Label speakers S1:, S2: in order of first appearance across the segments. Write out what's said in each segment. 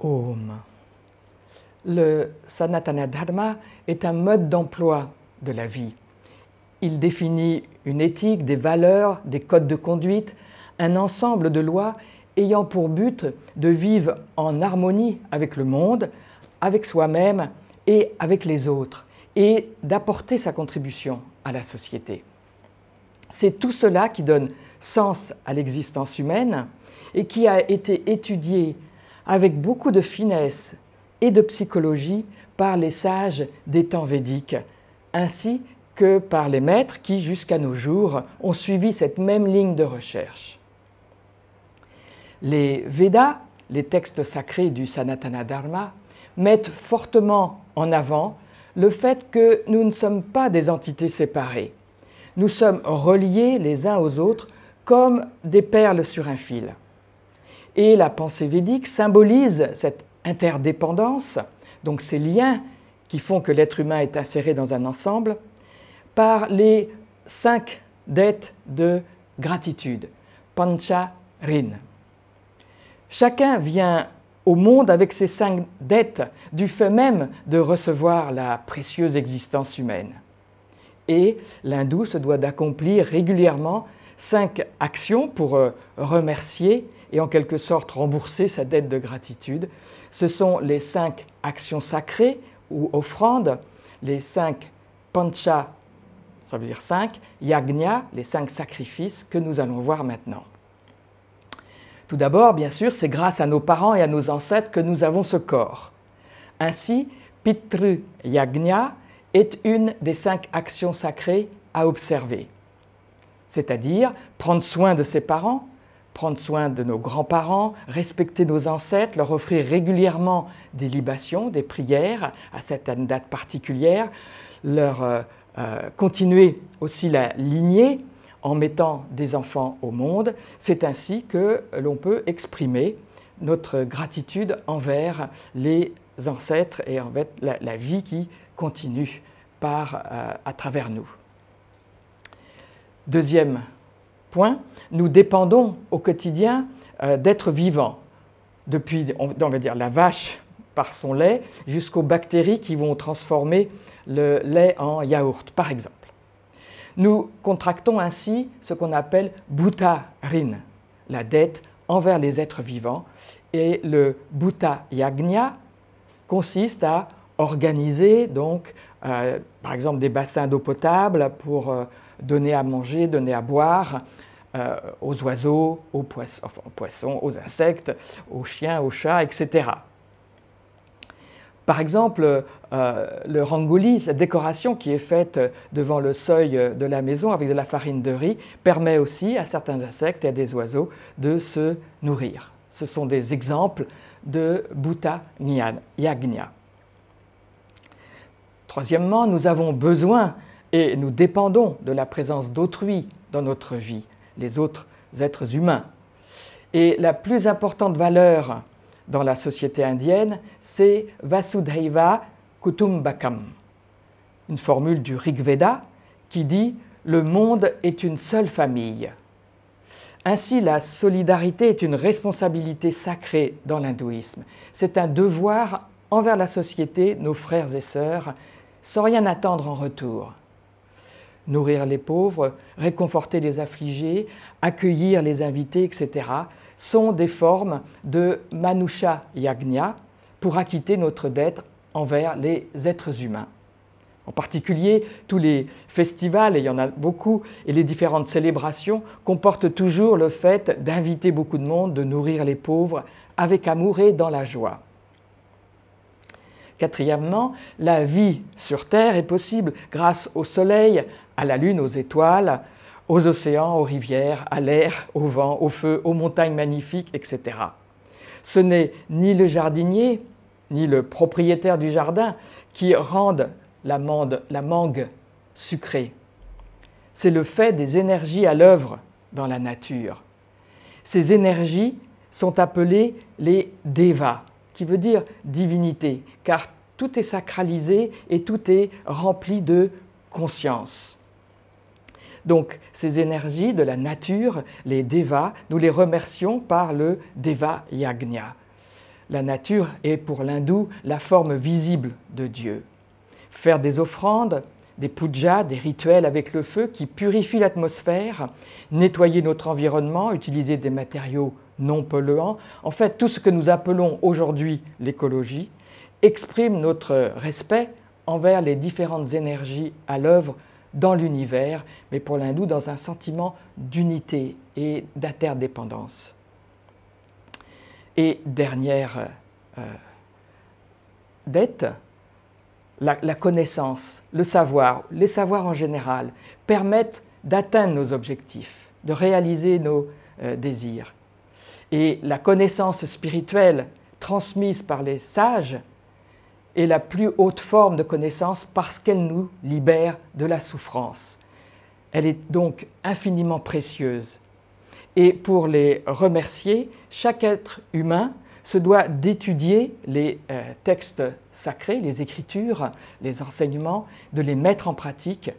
S1: Om. Le Sanatana Dharma est un mode d'emploi de la vie. Il définit une éthique, des valeurs, des codes de conduite, un ensemble de lois ayant pour but de vivre en harmonie avec le monde, avec soi-même et avec les autres, et d'apporter sa contribution à la société. C'est tout cela qui donne sens à l'existence humaine et qui a été étudié avec beaucoup de finesse et de psychologie par les sages des temps védiques, ainsi que par les maîtres qui, jusqu'à nos jours, ont suivi cette même ligne de recherche. Les Védas, les textes sacrés du Sanatana Dharma, mettent fortement en avant le fait que nous ne sommes pas des entités séparées. Nous sommes reliés les uns aux autres comme des perles sur un fil. Et la pensée védique symbolise cette interdépendance, donc ces liens qui font que l'être humain est inséré dans un ensemble, par les 5 dettes de gratitude, Pancha Rin. Chacun vient au monde avec ces 5 dettes du fait même de recevoir la précieuse existence humaine. Et l'hindou se doit d'accomplir régulièrement 5 actions pour remercier et en quelque sorte rembourser sa dette de gratitude. Ce sont les 5 actions sacrées ou offrandes, les 5 pancha, ça veut dire 5, yagna, les 5 sacrifices que nous allons voir maintenant. Tout d'abord, bien sûr, c'est grâce à nos parents et à nos ancêtres que nous avons ce corps. Ainsi, Pitru Yagna est une des 5 actions sacrées à observer, c'est-à-dire prendre soin de ses parents, prendre soin de nos grands-parents, respecter nos ancêtres, leur offrir régulièrement des libations, des prières à certaines dates particulières, leur continuer aussi la lignée en mettant des enfants au monde. C'est ainsi que l'on peut exprimer notre gratitude envers les ancêtres et envers la vie qui continue à travers nous. Deuxième point, nous dépendons au quotidien d'êtres vivants, depuis, on va dire, la vache par son lait jusqu'aux bactéries qui vont transformer le lait en yaourt, par exemple. Nous contractons ainsi ce qu'on appelle Bhuta Rin, la dette envers les êtres vivants, et le Bhuta Yagna consiste à organiser donc, par exemple des bassins d'eau potable pour donner à manger, donner à boire aux oiseaux, aux poissons, aux insectes, aux chiens, aux chats, etc. Par exemple, le rangoli, la décoration qui est faite devant le seuil de la maison avec de la farine de riz, permet aussi à certains insectes et à des oiseaux de se nourrir. Ce sont des exemples de Bhuta Yagna. Troisièmement, nous avons besoin et nous dépendons de la présence d'autrui dans notre vie, les autres êtres humains. Et la plus importante valeur dans la société indienne, c'est Vasudhaiva Kutumbakam, une formule du Rig Veda qui dit « le monde est une seule famille ». Ainsi, la solidarité est une responsabilité sacrée dans l'hindouisme. C'est un devoir envers la société, nos frères et sœurs, sans rien attendre en retour. Nourrir les pauvres, réconforter les affligés, accueillir les invités, etc., sont des formes de Manusha Yagna pour acquitter notre dette envers les êtres humains. En particulier, tous les festivals, et il y en a beaucoup, et les différentes célébrations comportent toujours le fait d'inviter beaucoup de monde, de nourrir les pauvres avec amour et dans la joie. Quatrièmement, la vie sur Terre est possible grâce au soleil, à la lune, aux étoiles, aux océans, aux rivières, à l'air, au vent, au feu, aux montagnes magnifiques, etc. Ce n'est ni le jardinier, ni le propriétaire du jardin qui rendent la mangue sucrée. C'est le fait des énergies à l'œuvre dans la nature. Ces énergies sont appelées les devas, qui veut dire divinité, car tout est sacralisé et tout est rempli de conscience. Donc, ces énergies de la nature, les devas, nous les remercions par le Deva Yagna. La nature est pour l'hindou la forme visible de Dieu. Faire des offrandes, des pujas, des rituels avec le feu qui purifient l'atmosphère, nettoyer notre environnement, utiliser des matériaux non polluants, en fait tout ce que nous appelons aujourd'hui l'écologie, exprime notre respect envers les différentes énergies à l'œuvre dans l'univers, mais pour l'hindou dans un sentiment d'unité et d'interdépendance. Et dernière dette, la connaissance, le savoir, les savoirs en général permettent d'atteindre nos objectifs, de réaliser nos désirs. Et la connaissance spirituelle transmise par les sages est la plus haute forme de connaissance parce qu'elle nous libère de la souffrance. Elle est donc infiniment précieuse. Et pour les remercier, chaque être humain se doit d'étudier les textes sacrés, les écritures, les enseignements, de les mettre en pratique,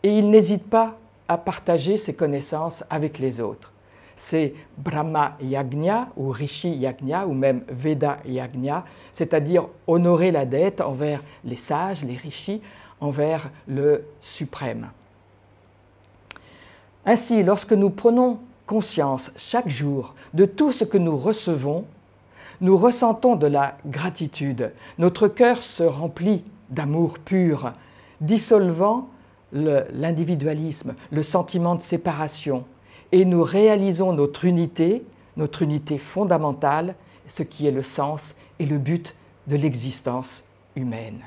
S1: et il n'hésite pas à partager ses connaissances avec les autres. C'est Brahma Yagna ou Rishi Yagna ou même Veda Yagna, c'est-à-dire honorer la dette envers les sages, les rishis, envers le suprême. Ainsi, lorsque nous prenons conscience chaque jour de tout ce que nous recevons, nous ressentons de la gratitude. Notre cœur se remplit d'amour pur, dissolvant l'individualisme, le sentiment de séparation, et nous réalisons notre unité fondamentale, ce qui est le sens et le but de l'existence humaine.